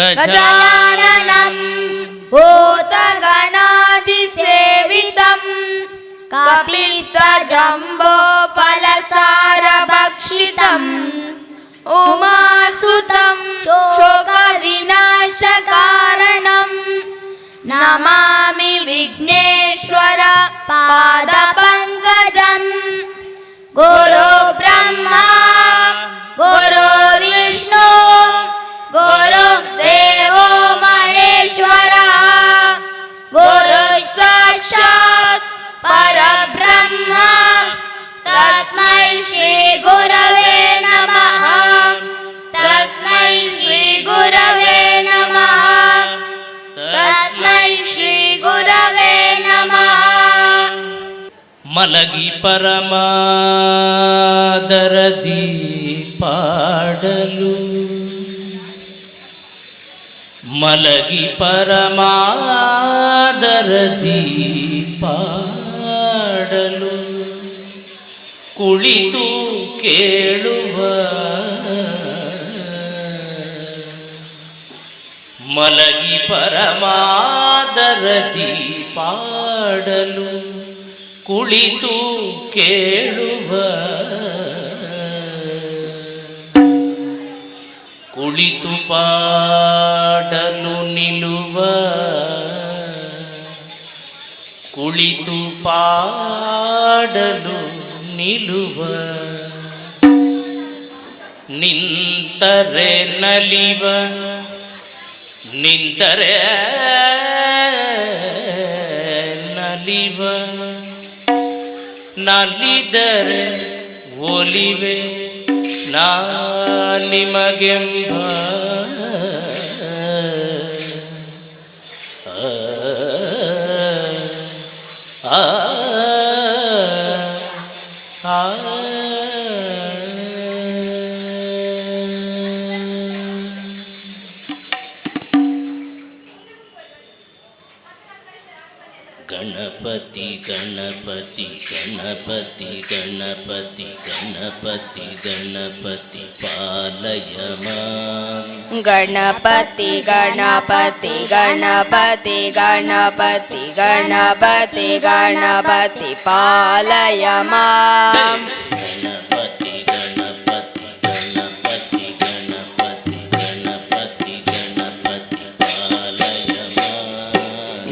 गजाननं भूतगणाधिसेवितं कपित्थजम्बोफलसारभक्षितम् उमासुतं शोकविनाशकारणं नमामि विघ्नेश्वर पादपङ्कजं। गुरु ब्रह्मा गुरुर्विष्णु गुरुर्देवो महेश्वरः गुरुः साक्षात् परब्रह्म तस्मै श्री गुरवे नमः। तस्मै श्री गुरवे नमः। तस्मै श्री गुरवे नमः। ಮಲಗಿ ಪರಮಾದರದಿ ಪಾಡಲು ಮಲಗಿ ಪರಮಾದರದಿ ಪಾಡಲು ಕುಳಿತು ಕೇಳುವ ಮಲಗಿ ಪರಮಾದರದಿ ಪಾಡಲು ಕುಳಿತು ಕೇಳುವ ಕುಳಿತು ಪಾಡಲು ನಿಲ್ಲುವ ಕುಳಿತು ಪಾಡಲು ನಿಲ್ಲುವ ನಿಂತರೆ ನಲಿವ ನಿಂತರೆ ನಲಿವ ನಲಿದರೆ ಒಲಿವೆ ನಾ ನಿಮಗೆಂಬ ಗಣಪತಿ ಗಣಪತಿ ಗಣಪತಿ ಗಣಪತಿ ಗಣಪತಿ ಗಣಪತಿ ಪಾಲಯ ಮಾಂ. ಗಣಪತಿ ಗಣಪತಿ ಗಣಪತಿ ಗಣಪತಿ ಗಣಪತಿ ಗಣಪತಿ ಪಾಲಯ ಮಾಂ. ಗಣಪತಿ ಗಣಪತಿ ಗಣಪತಿ ಗಣಪತಿ ಗಣಪತಿ ಗಣಪತಿ ಪಾಲಯ ಮಾಂ.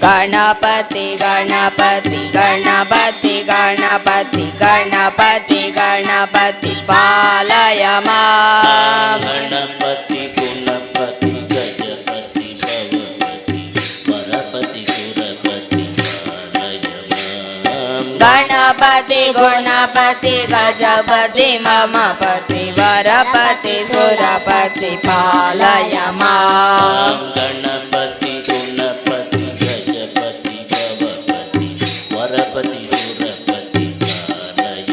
ಗಣಪತಿ ಗಣಪತಿ ಗಣಪತಿ ಗಣಪತಿ ಗಣಪತಿ ಗಣಪತಿ ಪಾಲಯ ಮಾಂ. ಗಣಪತಿ ಗುಣಪತಿ ಗಜಪತಿ ಭವಪತಿ ವರಪತಿ ಸುರಪತಿ ಪಾಲಯ ಮಾಂ. ಗಣಪತಿ ಗುಣಪತಿ ಗಜಪತಿ ಮಮಪತಿ ವರಪತಿ ಸುರಪತಿ ಪಾಲಯ ಮಾಂ. ಗಣಪತಿ ಗುಣಪತಿ ಗಜಪತಿ ಭವಪತಿ ವರಪತಿ ಸುರಪತಿ ಪಾಲಯ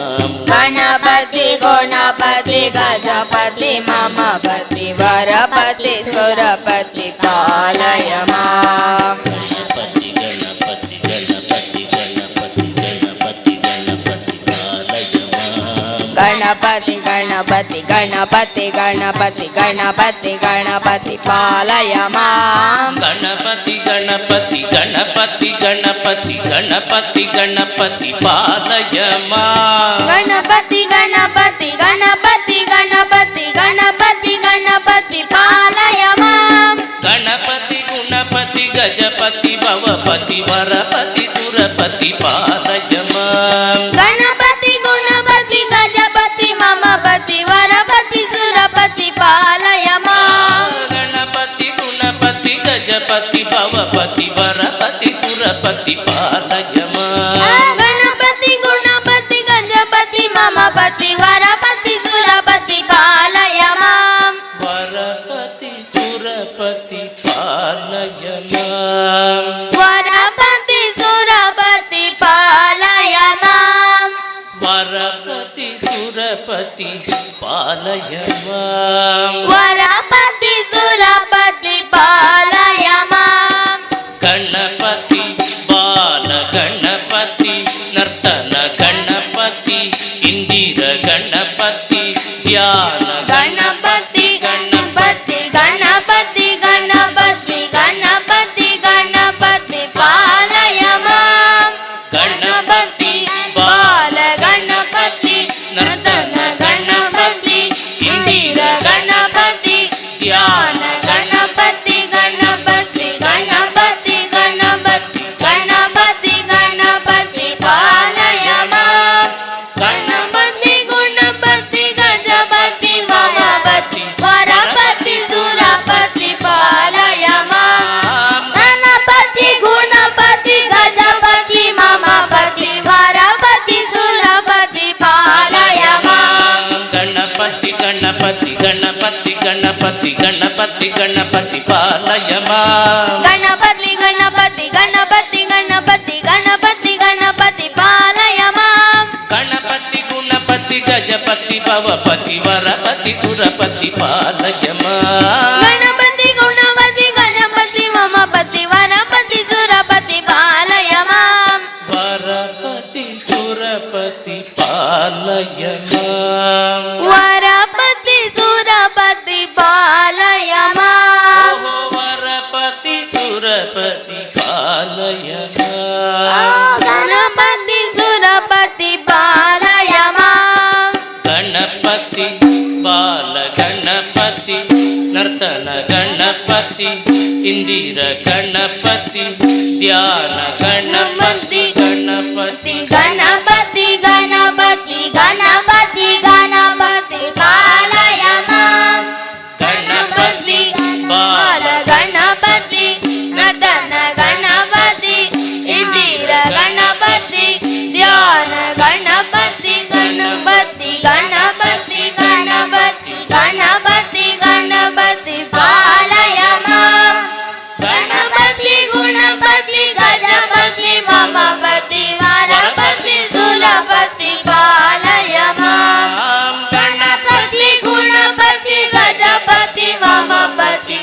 ಮಾಂ. ಗಣಪತಿ ಗುಣಪತಿ ಗಜಪತಿ ಮಮಪತಿ ವರಪತಿ ಸುರಪತಿ ಪಾಲಯ ಮಾಂ. ಗಣಪತಿ ಗಣಪತಿ ಗಣಪತಿ ಗಣಪತಿ ಗಣಪತಿ ಗಣಪತಿ ಪಾಲಯ ಮಾಂ. ಗಣಪತಿ ಗಣಪತಿ ಗಣಪತಿ ಗಣಪತಿ ಗಣಪತಿ ಗಣಪತಿ ಪಾಲಯ ಮಾಂ. ಗಣಪತಿ ಗಣಪತಿ ಗಣಪತಿ ಗಣಪತಿ ಗಣಪತಿ ಗಣಪತಿ ಪಾಲಯ ಮಾಂ. ಗಣಪತಿ ಗಣಪತಿ ಗಣಪತಿ ಗಣಪತಿ ಗಣಪತಿ ಗಣಪತಿ ಪಾಲಯ ಮಾಂ. ಗಣಪತಿ ಗುಣಪತಿ ಗಜಪತಿ ಭವಪತಿ ವರಪತಿ ಸುರಪತಿ ಪಾಲಯ ಮಾಂ. ಗಣಪತಿ ಗುಣಪತಿ ಗಜಪತಿ ಮಮಪತಿ ವರಪತಿ ಸುರಪತಿ ಪಾಲಯ ಮಾಂ. ಗಣಪತಿ ಗುಣಪತಿ ಗಜಪತಿ ಭವಪತಿ ವರಪತಿ ಸುರಪತಿ ಪಾಲಯ ಮಾಂ. ಗಣಪತಿ ಗುಣಪತಿ ಗಜಪತಿ ಮಮಪತಿ ವರಪತಿ ಸುರಪತಿ ಪಾಲಯ ಮಾಂ. ವರಪತಿ ಸುರಪತಿ ಪಾಲಯ ಮಾಂ. ವರಪತಿ ಸುರಪತಿ ಪಾಲಯ ಮಾಂ. ವರಪತಿ ಸುರಪತಿ ಪಾಲಯ ಮಾಂ. ವರಪತಿ ಸುರಪತಿ ಪಾಲಯ ಮಾಂ. ಗಣಪತಿ ಬಾಲ ಗಣಪತಿ ನರ್ತನ ಗಣಪತಿ ಇಂದಿರ ಗಣಪತಿ ಧ್ಯಾನ ಗಣಪತಿ ಗಣಪತಿ ಗಣಪತಿ ಗಣಪತಿ ಗಣಪತಿ ಪಾಲಯ ಮಾಂ ಗಣಪತಿ ಗಣಪತಿ ಗಣಪತಿ ಗಣಪತಿ ಗಣಪತಿ ಗಣಪತಿ ಪಾಲಯ ಮಾಂ ಗಣಪತಿ ಗುಣಪತಿ ಗಜಪತಿ ಭವಪತಿ ವರಪತಿ ಸುರಪತಿ ಪಾಲಯ ಮಾಂ ಗಣಪತಿ ಗುಣಪತಿ ಗಜಪತಿ ಮಮಪತಿ ವರಪತಿ ಸುರಪತಿ ಪಾಲಯ ಮಾಂ ವರಪತಿ ಸುರಪತಿ ಪಾಲಯ ಮಾಂ ವರಪತಿ ಸುರಪತಿ ಪಾಲಯ ಮಾಂ ಓಹೋ ವರಪತಿ ಸುರಪತಿ ಪಾಲಯ ಮಾಂ ಗಣಪತಿ ಸುರಪತಿ ಪಾಲಯ ಮಾಂ ಗಣಪತಿ ಬಾಲ ಗಣಪತಿ ನರ್ತನ ಗಣಪತಿ ಇಂದಿರ ಗಣಪತಿ ಧ್ಯಾನ ಗಣಪತಿ ಗಣಪತಿ ಗಣಪತಿ ಗಣಪತಿ ಗಣಪತಿ ಗಣಪತಿ ಪಾಲಯ ಮಾಂ ಗಣಪತಿ ಬಾಲ ಗಣಪತಿ ನರ್ತನ ಗಣಪತಿ ಇಂದಿರ ಗಣಪತಿ ಧ್ಯಾನ ಗಣಪತಿ ಗಣಪತಿ ಗಣಪತಿ ಗಣಪತಿ ಗಣಪತಿ ಗಣಪತಿ ಪಾಲಯ ಮಾಂ ಗಣಪತಿ ಗುಣಪತಿ ಗಜಪತಿ ಮಮಪತಿ ವರಪತಿ ಸುರಪತಿ ಪಾಲಯ ಮಾಂ ಗಣಪತಿ ಗುಣಪತಿ ಗಜಪತಿ ಮಮಪತಿ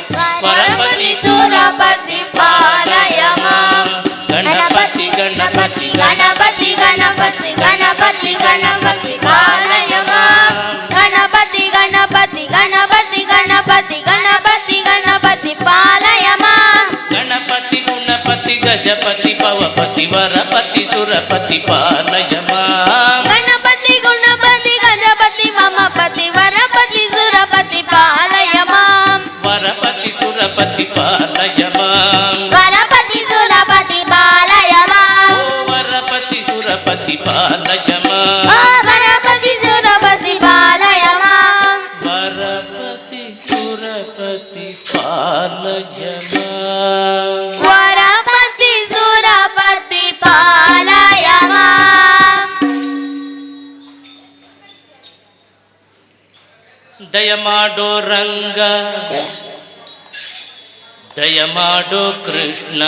ವರಪತಿ ಸುರಪತಿ ಪಾಲಯ ಮಾಂ ಗಣಪತಿ ಗಣಪತಿ ಗಣಪತಿ ಗಣಪತಿ ಗಣಪತಿ ಗಣಪತಿ ಪಾಲಯ ಮಾಂ ಗಣಪತಿ ಗಣಪತಿ ಗಣಪತಿ ಗಣಪತಿ ಗಣಪತಿ ಗಣಪತಿ ಪಾಲಯ ಮಾಂ ಗಣಪತಿ ಗುಣಪತಿ ಗಜಪತಿ ಭವಪತಿ ವರಪತಿ ಸುರಪತಿ ಪಾಲಯ ಮಾಂ ಗಣಪತಿ ಗುಣಪತಿ ಗಜಪತಿ ಮಮಪತಿ ವರಪತಿ ಸುರಪತಿ ಪಾಲಯ ಮಾಂ ವರಪತಿ ಸುರಪತಿ ಪಾಲಯ ಮಾಂ ವರಪತಿ ಸುರಪತಿ ಪಾಲಯ ಮಾಂ ಓ ವರಪತಿ ಸುರಪತಿ ಪಾಲಯ ಮಾಂ ಓ ವರಪತಿ ಸುರಪತಿ ಪಾಲಯ ಮಾಂ ವರಪತಿ ಸುರಪತಿ ಪಾಲಯ ಮಾಂ ವರಪತಿ ಸುರಪತಿ ಪಾಲಯ ಮಾಂ ದಯ ಮಾಡೋ ರಂಗ ದಯ ಮಾಡೋ ಕೃಷ್ಣ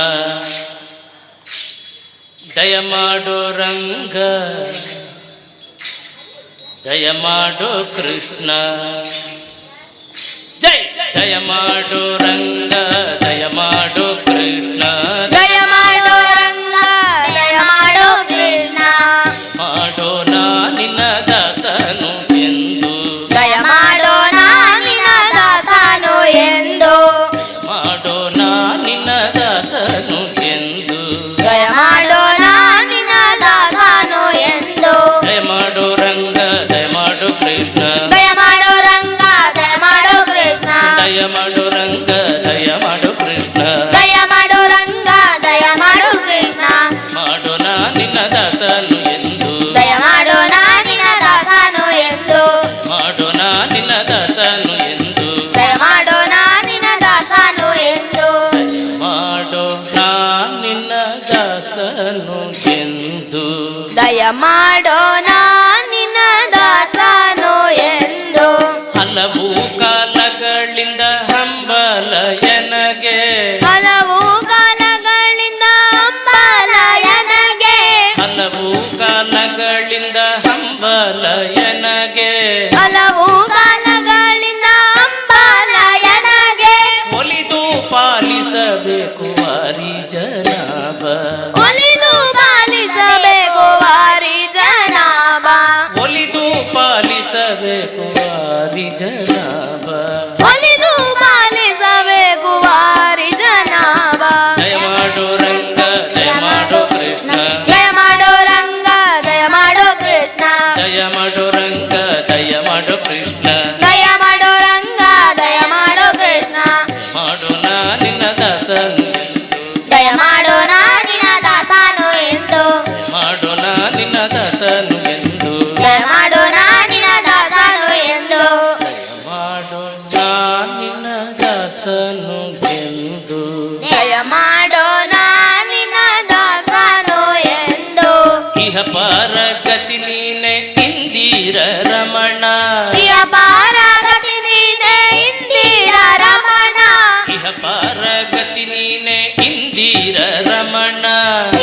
ದಯ ಮಾಡೋ ರಂಗ ದಯ ಮಾಡೋ ಕೃಷ್ಣ ಜೈ ದಯ ಮಾಡೋ ರಂಗ ದಯ ಮಾಡೋ ಕೃಷ್ಣ ದಯ ಮಾಡೋ ರಂಗ ದಯ ಮಾಡೋ ಕೃಷ್ಣ ಮಾಡೋ ನಿನ್ನ ದಾಸನು ಎಂದು ದಯ ಮಾಡೋ ನಿನ್ನ ದಾಸನು ಎಂದು ಮಾಡೋ ನಿನ್ನ ದಾಸನು ಎಂದು ದಯ ಮಾಡೋ ನಿನ್ನ ದಾಸನು ಎಂದು ದಯ ಮಾಡೋ ರಂಗ ದಯ ಮಾಡೋ ಕೃಷ್ಣ ದಯ ಮಾಡೋ ರಂಗ ದಯ ಮಾಡೋ ಕೃಷ್ಣ ದಯ ಮಾಡೋ ರಂಗ ದಯ ಮಾಡೋ ಕೃಷ್ಣ ದಯ ಮಾಡೋ ರಂಗ ದಯ ಮಾಡೋ ಕೃಷ್ಣ ಮಾಡೋ ನಿನ್ನ ದಾಸನು ಎಂದು ದಯ ಮಾಡೋ ನಿನ್ನ ದಾಸನು ಎಂದು ಮಾಡೋ ನಿನ್ನ ದಾಸನು ಎಂದು ದಯ ಮಾಡೋ ನಿನ್ನ ದಾಸನು ಎಂದು ಮಾಡೋ ನಿನ್ನ ದಾಸನು ಎಂದು ದಯ ಮಾಡೋ ನಿನ್ನ ದಾಸನು ಎಂದು ಹಲವು ಕಾಲಗಳಿಂದ ಹಂಬಲ ಎನಗೆ ಹಲವು ಕಾಲಗಳಿಂದ ಅಂಬಲಯನಗೆ ಹಲವು ಕಾಲಗಳಿಂದ ಹಂಬಲ ಎನಗೆ ಹಲವು ಕಾಲಗಳಿಂದ ಅಂಬಲಯನಗೆ ಒಲಿದು ಪಾಲಿಸಬೇಕು ವಾರಿ ಜನಾಭ ಒಲಿದು ಪಾಲಿಸಬೇಕು ವಾರಿ ಜನಾಭ ಒಲಿದು ಪಾಲಿಸಬೇಕು ವಾರಿ ಜನಾಭ ಒಲಿದು ಪಾಲಿಸಬೇಕು ವಾರಿ ಜನಾಭ ದಯ ಮಾಡೋ ರಂಗ ದಯ ಮಾಡೋ ಕೃಷ್ಣ ದಯ ಮಾಡೋ ರಂಗ ದಯ ಮಾಡೋ ಕೃಷ್ಣ ದಯ ಮಾಡೋ ರಂಗ ದಯ ಮಾಡೋ ಕೃಷ್ಣ ದಯ ಮಾಡೋ ರಂಗ ದಯ ಮಾಡೋ ಕೃಷ್ಣ ಮಾಡೋ ನಿನ್ನ ದಾಸನು ದಯ ಮಾಡೋ ನಿನ್ನ ದಾಸನು ಎಂದು ಮಾಡೋ ನಿನ್ನ ದಾಸನು ಎಂದು ದಯ ಮಾಡೋ ನಿನ್ನ ದಾಸನು ಎಂದು ರಮಣ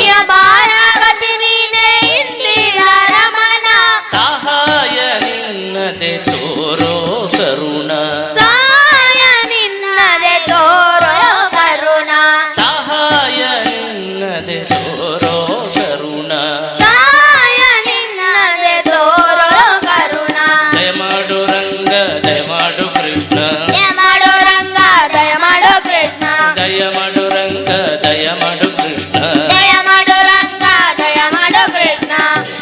ಯ ಬಾರಗತಿ ನೀನೆ ಇಂದಿರ ರಮಣ ಸಹಾಯ ನಿನ್ನದೆ ತೋರೋ ಕರುಣ ಸಹಾಯ ನಿನ್ನದೆ ತೋರೋ ಕರುಣ ಸಹಾಯ ನಿನ್ನದೆ ತೋರೋ ಕರುಣ ಸಹಾಯ ನಿನ್ನದೆ ತೋರೋ ಕರುಣ ದಯಮಾಡು ರಂಗ ದಯಮಾಡು ಕೃಷ್ಣ ದಯಮಾಡು ರಂಗ ದಯಮಾಡು ಕೃಷ್ಣ ದಯಮಾಡು ರಂಗ ದಯಮಾಡು ಕೃಷ್ಣ ದಯಮಾಡು ರಂಗ ದಯಮಾಡು ಕೃಷ್ಣ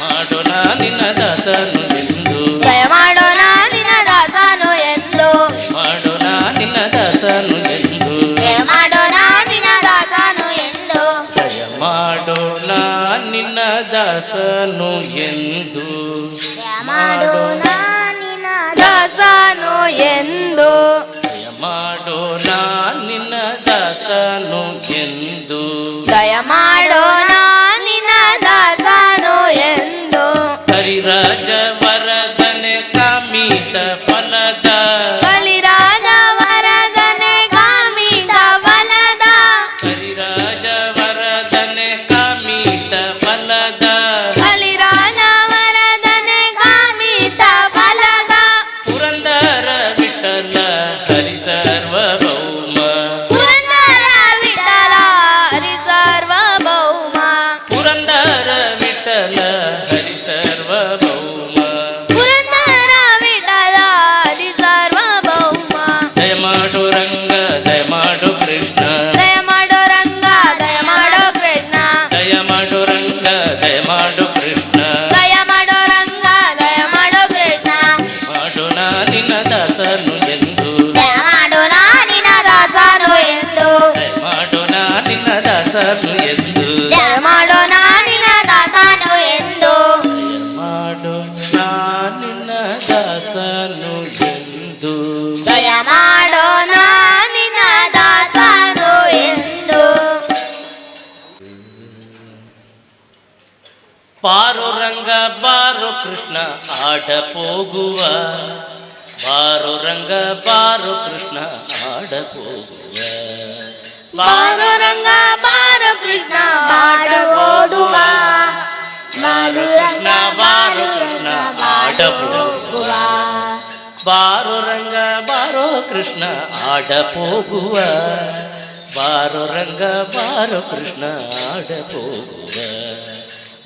ಮಾಡು ನಾ ನಿನ್ನ ದಾಸನು ಎಂದು ದಯಮಾಡು ನಾನಿನ ದಾಸನು ಎಂದು ಮಾಡು ನಾ ನಿನ್ನ ದಾಸನು ಎಂದು ದಯಮಾಡು ನಾನಿನ ದಾಸನು ಎಂದು ದಯಮಾಡು ನಾ ನಿನ್ನ ದಾಸನು ಎಂದು ದಯಮಾಡು ನಾನಿನ ದಾಸನು ಎಂದು ದಯಮಾಡು ನಾ ನಿನ್ನ ದಾಸನು ಎಂದು ದಯಮಾಡು ನಾನಿನ ದಾಸನು ಎಂದು ಹರಿರಾಜ ವರದನೆ ಕಾಮಿತ ಫಲದ ಬಲಿರಾಜ ವರದನೆ ಕಾಮಿತ ಫಲದ ಹರಿರಾಜ ವರದನೆ ಕಾಮಿತ ಫಲದ ಬಲಿರಾಜ ವರದನೆ ಕಾಮಿತ ಫಲದ ಪುರಂದರ ವಿಠಲ ಹರಿ ಸರ್ವಭೌಮ ಪುರಂದರ ವಿಠಲ ಹರಿ ಸಾರ್ವಭೌಮ ಪುರಂದರ ವಿಠಲ ಹರಿ ಸರ್ವಭೌಮ ಪುರಂದರ ವಿಠಲ ಹರಿ ಸಾರ್ವಭೌಮ ದಯಮಾಡು ರಂಗ ದಯಮಾಡು ಕೃಷ್ಣ ದಯಮಾಡು ರಂಗ ದಯಮಾಡು ಕೃಷ್ಣ ದಯಮಾಡು ರಂಗ ದಯಮಾಡು ಕೃಷ್ಣ ದಯಮಾಡು ರಂಗ ದಯಮಾಡು ಕೃಷ್ಣ ಮಾಡು ನಾ ನಿನ್ನ ದಾಸನು ಎಂದು ದಯಮಾಡು ನಾನಿನ ದಾಸನು ಎಂದು ದಯಮಾಡು ನಾ ನಿನ್ನ ದಾಸನು ಎಂದು ದಯಮಾಡು ನಾನಿನ ದಾಸನು ಎಂದು ಮಾಡು ನಾ ನಿನ್ನ ದಾಸನು ಎಂದು ದಯಮಾಡು ನಾನಿನ ದಾಸನು ಎಂದು ಬಾರು ರಂಗ ಬಾರು ಕೃಷ್ಣ ಆಡ ಹೋಗುವ ಬಾರು ರಂಗ ಬಾರು ಕೃಷ್ಣ ಆಡ ಹೋಗುವ ಬಾರು ರಂಗ ಬಾರು ಕೃಷ್ಣ ಆಡಬೋದುವ ಬಾರು ಕೃಷ್ಣ ಬಾರು ಕೃಷ್ಣ ಆಡ ಹೋಗುವ ಬಾರು ರಂಗ ಬಾರೋ ಕೃಷ್ಣ ಆಡ ಹೋಗುವ ಬಾರು ರಂಗ ಬಾರೋ ಕೃಷ್ಣ ಆಡ ಹೋಗುವ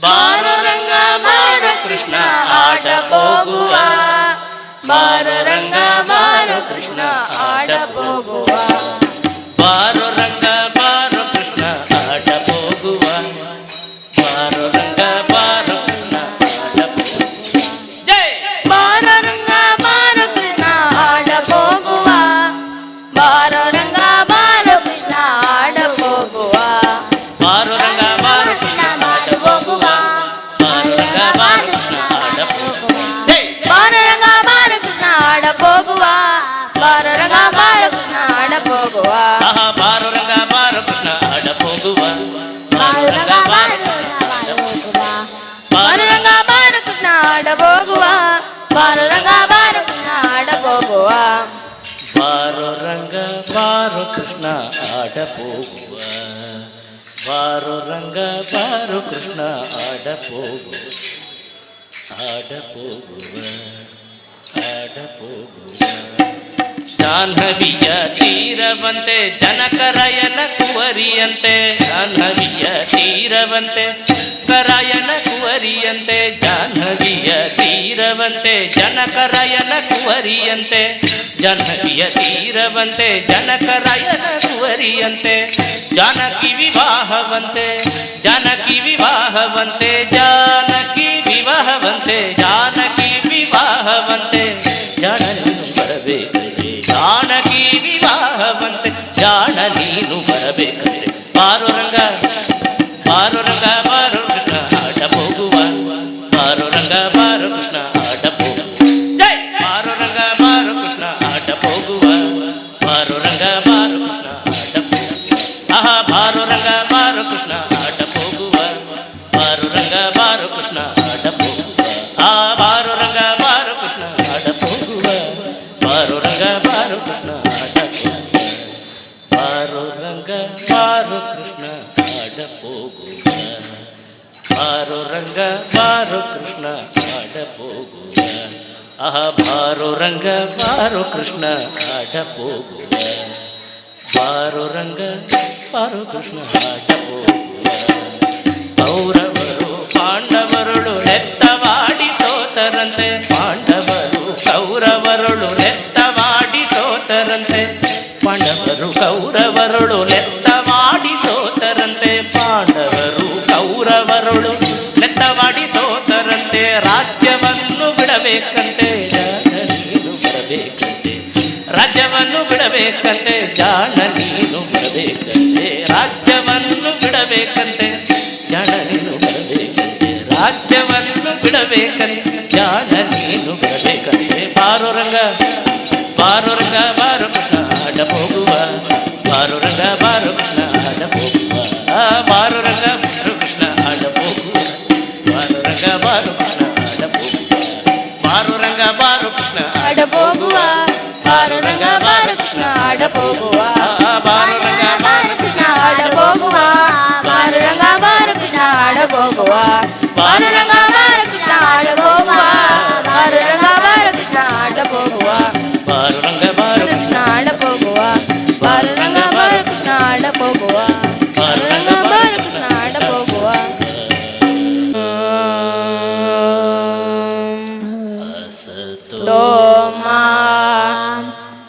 ಬಾರು ರಂಗ ಬಾರೋ ಕೃಷ್ಣ ಆಡ ಹೋಗುವ ಬಾರು ರಂಗ ಬಾರೋ ಕೃಷ್ಣ ಆಡ ಹೋಗುವ ಬಾರು ರಂಗ ಬಾರೋ ಕೃಷ್ಣ ಆಡ ಹೋಗುವ ಬಾರು ರಂಗ ಬಾರೋ ಕೃಷ್ಣ ಆಡ ಹೋಗುವ ಜೈ ಬಾರು ರಂಗ ಬಾರು ಕೃಷ್ಣ ಆಡಬೋಗುವ ಬಾರು ರಂಗ ಬಾರು ಕೃಷ್ಣ ಆಡಬೋಗುವ ಬಾರು ರಂಗ ಬಾರು ಕೃಷ್ಣ ಆಡ ಹೋಗುವ ಬಾರು ರಂಗ ಬಾರು ಕೃಷ್ಣ ಆಡ ಹೋಗುವ ಜೈ ಬಾರು ರಂಗ ಬಾರು ಕೃಷ್ಣ ಆಡಬೋಗುವ ಬಾರು ರಂಗ ಬಾರು ಕೃಷ್ಣ ಆಡಬೋಗುವ ಆಹಾ ಬಾರು ರಂಗ ಬಾರು ಕೃಷ್ಣ ಆಡ ಹೋಗುವ ಬಾರು ರಂಗ ಬಾರು ಕೃಷ್ಣ ಆಡ ಹೋಗುವ ಬಾರು ರಂಗ ಬಾರು ಕೃಷ್ಣ ಆಡಬೋಗುವ ಬಾರು ರಂಗ ಬಾರು ಕೃಷ್ಣ ಆಡಬೋಗುವ ಬಾರು ರಂಗ ಬಾರು ಕೃಷ್ಣ ಆಡ ಹೋಗುವ ಬಾರು ರಂಗ ಬಾರು ಕೃಷ್ಣ ಆಡ ಹೋಗುವ ಆಡ ಹೋಗುವ ಆಡ ಹೋಗುವ ಜಾಹ್ನವಿಯ ತೀರವಂತೆ ಜನಕರಾಯನ ಕುವರಿಯಂತೆ ಜಾಹ್ನವಿಯ ತೀರವಂತೆ ಕರಾಯನ ಕುವರಿಯಂತೆ ಜಾಹ್ನವಿಯ ತೀರವಂತೆ ಜನಕರಾಯನ ಕುವರಿಯಂತೆ ಜಾಹ್ನವಿಯ ತೀರವಂತೆ ಜನಕರಾಯನ ಕುವರಿಯಂತೆ ಜಾನಕಿ ವಿವಾಹವಂತೆ ಜಾನಕಿ ವಿವಾಹವಂತೆ ಜಾನಕಿ ವಿವಾಹವಂತೆ ಜಾನಕಿ ವಿವಾಹವಂತೆ ಜಾಣ ನೀನು ಬರಬೇಕಂತೆ ಜಾನಕಿ ವಿವಾಹವಂತೆ ಜಾಣ ನೀನು ಬರಬೇಕಂತೆ ಬಾರು ರಂಗ ಬಾರು ರಂಗ ಬಾರು ಕೃಷ್ಣ ಆಟ ಹೋಗುವ ಬಾರು ರಂಗ ಬಾರು ಕೃಷ್ಣ ಆಟ ಹೋಗುವ ಜೈ ಬಾರು ರಂಗ ಬಾರು ಕೃಷ್ಣ ಆಟ ಹೋಗುವ ಬಾರು ರಂಗ ಬಾರು ಕೃಷ್ಣ ಆಟ ಹೋಗುವ ಆಹಾ ಬಾರು ರಂಗ ಬಾರು ಕೃಷ್ಣ ಆಟ ಹೋಗುವ ಬಾರು ರಂಗ ಬಾರು ಕೃಷ್ಣ ಆಟ ಹೋಗುವ ಆ ಬಾರು ರಂಗ ಬಾರು ಕೃಷ್ಣ ಆಟ ಹೋಗುವ ಬಾರು ರಂಗ ಬಾರು ಕೃಷ್ಣ ಆಟ ಹೋಗುವ ಬಾರು ರಂಗ ಬಾರು ಕೃಷ್ಣ ಆಟ ಹೋಗುವ ಬಾರೋ ರಂಗ ಬಾರೋ ಕೃಷ್ಣ ಆಡ ಹೋಗುವ ಆಹ ಬಾರೋ ರಂಗ ಬಾರೋ ಕೃಷ್ಣ ಆಡ ಹೋಗುವ ಬಾರೋ ರಂಗ ಬಾರೋ ಕೃಷ್ಣ ಆಡ ಹೋಗುವ ಕೌರವರು ಪಾಂಡವರುಳು ನೆತ್ತವಾಡಿ ಸೋತರಂತೆ ಪಾಂಡವರು ಕೌರವರುಳು ನೆತ್ತವಾಡಿ ಸೋತರಂತೆ ಪಾಂಡವರು ಕೌರವರುಳು ನೆತ್ತವಾಡಿ ಸೋತರಂತೆ ಪಾಂಡವರು ಕೌರವರುಳು ನೆತ್ತವಾಡಿ ಸೋತರಂತೆ ರಾಜ್ಯವನ್ನು ಬಿಡಬೇಕಂತೆ ಜಾಣ ನೀನು ಬರಬೇಕಂತೆ ರಾಜ್ಯವನ್ನು ಬಿಡಬೇಕಂತೆ ಜಾಣ ನೀನು ಬರಬೇಕಂತೆ ರಾಜ್ಯವನ್ನು ಬಿಡಬೇಕಂತೆ ಜಾಣ ನೀನು ಬರಬೇಕಂತೆ ರಾಜ್ಯವನ್ನು ಬಿಡಬೇಕಂತೆ ಜಾಣ ನೀನು ಬರಬೇಕಂತೆ ಬಾರೋ ರಂಗ ಬಾರೋ ರಂಗ ಬಾರೋ ಕೃಷ್ಣ ಆಡ ಹೋಗುವ ಬಾರೋ ರಂಗ ಬಾರೋ ಕೃಷ್ಣ ಆಡ ಹೋಗುವ ಬಾರೋ ರಂಗ ಬಾರೋ ಕೃಷ್ಣ ಆಡ ಹೋಗುವ ಬಾರೋ ರಂಗ ಬಾರೋ ಕೃಷ್ಣ ಆಡ ಹೋಗುವ ಬಾರೋ ರಂಗ ಬಾರೋ ಕೃಷ್ಣ ಆಡ ಹೋಗುವ ಬಾರೋ ರಂಗ ಬಾರೋ ಕೃಷ್ಣ ಆಡ ಹೋಗುವ ಬಾರೋ ರಂಗ ಬಾರೋ ಕೃಷ್ಣ ಆಡ ಹೋಗುವ ಬಾರೋ ರಂಗ ಬಾರೋ ಕೃಷ್ಣ ಆಡ ಹೋಗುವ ಬಾರೋ ರಂಗ ಬಾರೋ ಕೃಷ್ಣ ಆಡ ಹೋಗುವ ಬಾರೋ ರಂಗ ಬಾರೋ ಕೃಷ್ಣ ಆಡ ಹೋಗುವ ಬಾರೋ ರಂಗ ಬಾರೋ ಕೃಷ್ಣ ಆಡ ಹೋಗುವ ಬಾರೋ ರಂಗ ಬಾರೋ ಕೃಷ್ಣ ಆಡ ಹೋಗುವ ಬಾರೋ ರಂಗ ಬಾರೋ ಕೃಷ್ಣ ಆಡ ಹೋಗುವ ತೋಮಾ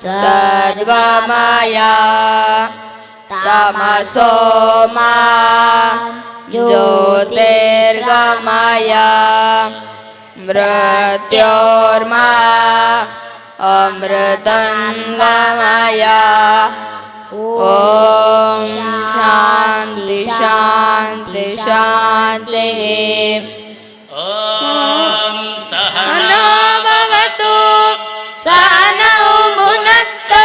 ಸದ್ಗಮಯ ತಮಸೋಮಾ ಜ್ಯೋತಿರ್ಗಮಯ ಮೃತ್ಯೋರ್ಮಾ ಅಮೃತಂಗಮಯ ಓಂ ಶಾಂತಿ ಶಾಂತಿ ಶಾಂತಿ ಓಂ ಸಹನಾ ಸಹನೋ ಭವತು ಸಹನೌ ಭುನಕ್ತು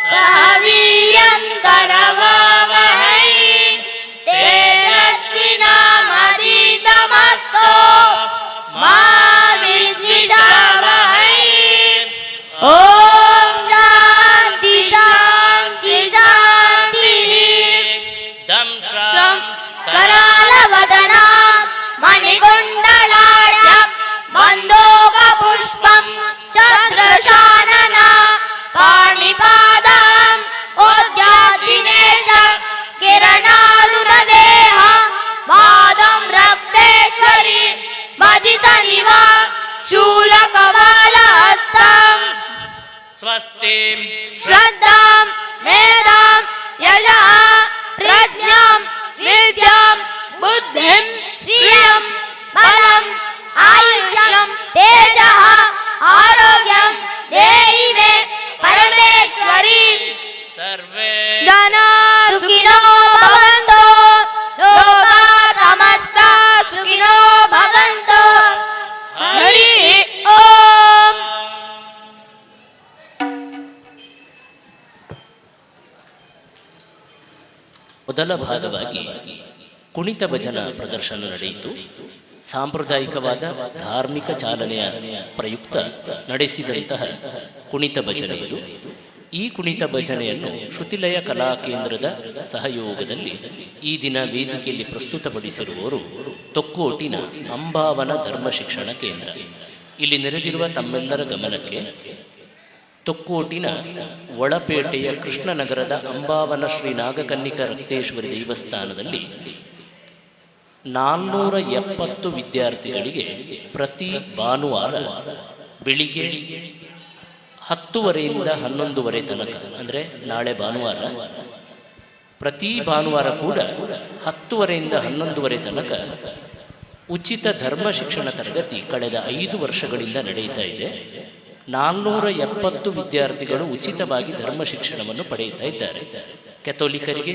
ಸಹ ವೀರ್ಯಂ ಕರವಾವಹೈ ತೇಜಸ್ವಿನಾಮಧೀತಮಸ್ತು ಮಾ ವಿದ್ವಿಷಾವಹೈ ಓಂ ಶಾಂತಿ ಶಾಂತಿ ಶಾಂತಿ ದಂ ಶಂ ಕರಾಲವದನ ಮಣಿಗುಂಡಲಾಢ್ಯ ಬಂದೋಗ ಪುಷ್ಪಂ ಛತ್ರಶಾನನ ಪಾಣಿಪಾದಂ ಉದ್ಯಾದಿನೇಶ ಕಿರಣಾರುಣ ದೇಹ ಮಾದಂ ರಕ್ತೇಶ್ವರಿ ಮಜಿತ ನಿವಾ ಶೂಲಕಮಲ ಹಸ್ತಂ ಸ್ವಸ್ತಿ ಶ್ರದ್ಧಾಂ ಮೇಧಾಂ ಯಶಃ ಪ್ರಜ್ಞಾಂ ವಿದ್ಯಾಂ ಬುದ್ಧಿಂ ಶ್ರಿಯಂ ಬಲಂ ಆಯುಷ್ಯಂ ತೇಜಃ ಆರೋಗ್ಯಂ ದೇಹಿ ಮೇ ಪರಮೇಶ್ವರಿ ಸರ್ವೇ ಜನಾ ಸುಖಿನೋ ಭವಂತು ಲೋಕಾ ಸಮಸ್ತಾ ಸುಖಿನೋ ಭವಂತು ಹರಿ ಓಂ ಮೊದಲ ಭಾಗವಾಗಿ ಕುಣಿತ ಭಜನಾ ಪ್ರದರ್ಶನ ನಡೆಯಿತು. ಸಾಂಪ್ರದಾಯಿಕವಾದ ಧಾರ್ಮಿಕ ಚಾಲನೆಯ ಪ್ರಯುಕ್ತ ನಡೆಸಿದಂತಹ ಕುಣಿತ ಭಜನೆ ಇದು. ಈ ಕುಣಿತ ಭಜನೆಯನ್ನು ಶ್ರುತಿಲಯ ಕಲಾ ಕೇಂದ್ರದ ಸಹಯೋಗದಲ್ಲಿ ಈ ದಿನ ವೇದಿಕೆಯಲ್ಲಿ ಪ್ರಸ್ತುತಪಡಿಸಿರುವವರು ತೊಕ್ಕೋಟಿನ ಅಂಬಾವನ ಧರ್ಮ ಶಿಕ್ಷಣ ಕೇಂದ್ರ. ಇಲ್ಲಿ ನೆರೆದಿರುವ ತಮ್ಮೆಲ್ಲರ ಗಮನಕ್ಕೆ ತೊಕ್ಕೋಟಿನ ಒಳಪೇಟೆಯ ಕೃಷ್ಣನಗರದ ಅಂಬಾವನ ಶ್ರೀ ನಾಗಕನ್ನಿಕಾ ರಕ್ತೇಶ್ವರಿ ದೇವಸ್ಥಾನದಲ್ಲಿ 470 ವಿದ್ಯಾರ್ಥಿಗಳಿಗೆ ಪ್ರತಿ ಭಾನುವಾರ ಬೆಳಿಗ್ಗೆ 10:30ಯಿಂದ 11:30 ತನಕ, ಅಂದರೆ ನಾಳೆ ಭಾನುವಾರ, ಪ್ರತಿ ಭಾನುವಾರ ಕೂಡ 10:30ಯಿಂದ 11:30 ತನಕ ಉಚಿತ ಧರ್ಮ ಶಿಕ್ಷಣ ತರಗತಿ ಕಳೆದ 5 ವರ್ಷಗಳಿಂದ ನಡೆಯುತ್ತಾ ಇದೆ. 470 ವಿದ್ಯಾರ್ಥಿಗಳು ಉಚಿತವಾಗಿ ಧರ್ಮ ಶಿಕ್ಷಣವನ್ನು ಪಡೆಯುತ್ತಾ ಇದ್ದಾರೆ. ಕೆಥೋಲಿಕರಿಗೆ,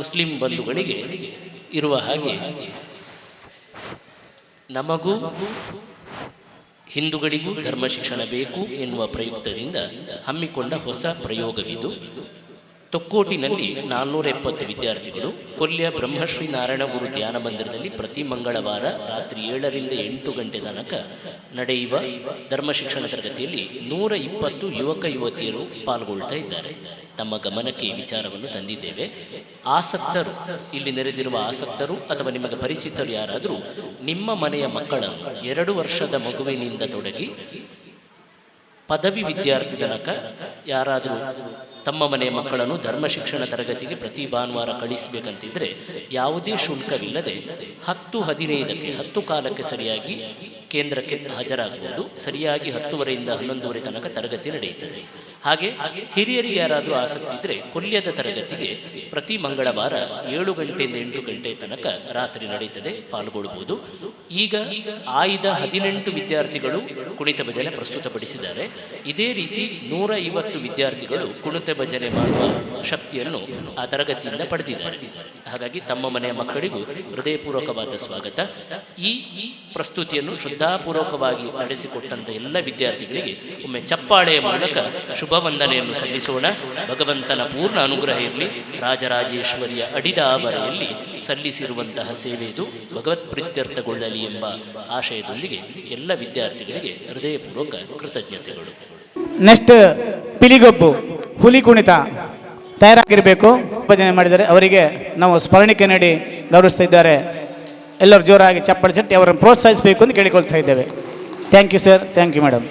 ಮುಸ್ಲಿಂ ಬಂಧುಗಳಿಗೆ ಇರುವ ಹಾಗೆ ನಮಗೂ ಹಿಂದೂಗಳಿಗೂ ಧರ್ಮ ಶಿಕ್ಷಣ ಬೇಕು ಎನ್ನುವ ಪ್ರಯುಕ್ತದಿಂದ ಹಮ್ಮಿಕೊಂಡ ಹೊಸ ಪ್ರಯೋಗವಿದು. ತೊಕ್ಕೋಟಿನಲ್ಲಿ 470 ವಿದ್ಯಾರ್ಥಿಗಳು ಕೊಲ್ಯ ಬ್ರಹ್ಮಶ್ರೀ ನಾರಾಯಣ ಗುರು ಧ್ಯಾನ ಮಂದಿರದಲ್ಲಿ ಪ್ರತಿ ಮಂಗಳವಾರ ರಾತ್ರಿ 7ರಿಂದ 8 ಗಂಟೆ ತನಕ ನಡೆಯುವ ಧರ್ಮ ಶಿಕ್ಷಣ ತರಗತಿಯಲ್ಲಿ 120 ಯುವಕ ಯುವತಿಯರು ಪಾಲ್ಗೊಳ್ತಾ ಇದ್ದಾರೆ. ತಮ್ಮ ಗಮನಕ್ಕೆ ಈ ವಿಚಾರವನ್ನು ತಂದಿದ್ದೇವೆ. ಆಸಕ್ತರು, ಇಲ್ಲಿ ನೆರೆದಿರುವ ಆಸಕ್ತರು ಅಥವಾ ನಿಮಗೆ ಪರಿಚಿತರು ಯಾರಾದರೂ ನಿಮ್ಮ ಮನೆಯ ಮಕ್ಕಳನ್ನು 2 ವರ್ಷದ ಮಗುವಿನಿಂದ ತೊಡಗಿ ಪದವಿ ವಿದ್ಯಾರ್ಥಿ ತನಕ ಯಾರಾದರೂ ತಮ್ಮ ಮನೆಯ ಮಕ್ಕಳನ್ನು ಧರ್ಮ ಶಿಕ್ಷಣ ತರಗತಿಗೆ ಪ್ರತಿ ಭಾನುವಾರ ಕಳಿಸಬೇಕಂತಿದ್ರೆ ಯಾವುದೇ ಶುಲ್ಕವಿಲ್ಲದೆ 10:15ಕ್ಕೆ 10 ಕಾಲಕ್ಕೆ ಸರಿಯಾಗಿ ಕೇಂದ್ರಕ್ಕೆ ಹಾಜರಾಗಬಹುದು. ಸರಿಯಾಗಿ 10:30ರಿಂದ 11:30 ತನಕ ತರಗತಿ ನಡೆಯುತ್ತದೆ. ಹಾಗೆ ಹಿರಿಯರಿಗೆ ಯಾರಾದರೂ ಆಸಕ್ತಿ ಇದ್ದರೆ ಕೊಲ್ಯದ ತರಗತಿಗೆ ಪ್ರತಿ ಮಂಗಳವಾರ 7 ಗಂಟೆಯಿಂದ 8 ಗಂಟೆ ತನಕ ರಾತ್ರಿ ನಡೀತದೆ, ಪಾಲ್ಗೊಳ್ಳುವುದು. ಈಗ ಆಯ್ದ 18 ವಿದ್ಯಾರ್ಥಿಗಳು ಕುಣಿತ ಭಜನೆ ಪ್ರಸ್ತುತಪಡಿಸಿದ್ದಾರೆ. ಇದೇ ರೀತಿ 150 ವಿದ್ಯಾರ್ಥಿಗಳು ಕುಣಿತ ಭಜನೆ ಮಾಡುವ ಶಕ್ತಿಯನ್ನು ಆ ತರಗತಿಯಿಂದ ಪಡೆದಿದ್ದಾರೆ. ಹಾಗಾಗಿ ತಮ್ಮ ಮನೆಯ ಮಕ್ಕಳಿಗೂ ಹೃದಯಪೂರ್ವಕವಾದ ಸ್ವಾಗತ. ಈ ಪ್ರಸ್ತುತಿಯನ್ನು ಶ್ರದ್ಧಾಪೂರ್ವಕವಾಗಿ ನಡೆಸಿಕೊಟ್ಟಂಥ ಎಲ್ಲ ವಿದ್ಯಾರ್ಥಿಗಳಿಗೆ ಒಮ್ಮೆ ಚಪ್ಪಾಳೆಯ ಮೂಲಕ ಶುಭ ವಂದನೆಯನ್ನು ಸಲ್ಲಿಸೋಣ. ಭಗವಂತನ ಪೂರ್ಣ ಅನುಗ್ರಹ ಇರಲಿ. ರಾಜರಾಜೇಶ್ವರಿಯ ಅಡಿದಾವರೆಯಲ್ಲಿ ಸಲ್ಲಿಸಿರುವಂತಹ ಸೇವೆ ಇದು ಭಗವತ್ ಪ್ರೀತ್ಯರ್ಥಗೊಳ್ಳಲಿ ಎಂಬ ಆಶಯದೊಂದಿಗೆ ಎಲ್ಲ ವಿದ್ಯಾರ್ಥಿಗಳಿಗೆ ಹೃದಯಪೂರ್ವಕ ಕೃತಜ್ಞತೆಗಳು. ನೆಕ್ಸ್ಟ್ ಪಿಲಿಗೊಬ್ಬು ಹುಲಿ ಕುಣಿತ ತಯಾರಾಗಿರಬೇಕು. ಭಜನೆ ಮಾಡಿದರೆ ಅವರಿಗೆ ನಾವು ಸ್ಮರಣಿಕೆ ನೀಡಿ ಗೌರವಿಸ್ತಾ ಇದ್ದಾರೆ. ಎಲ್ಲರೂ ಜೋರಾಗಿ ಚಪ್ಪಾಳೆ ತಟ್ಟಿ ಅವರನ್ನು ಪ್ರೋತ್ಸಾಹಿಸಬೇಕು ಅಂತ ಕೇಳಿಕೊಳ್ತಾ ಇದ್ದೇವೆ. Thank you sir, thank you madam.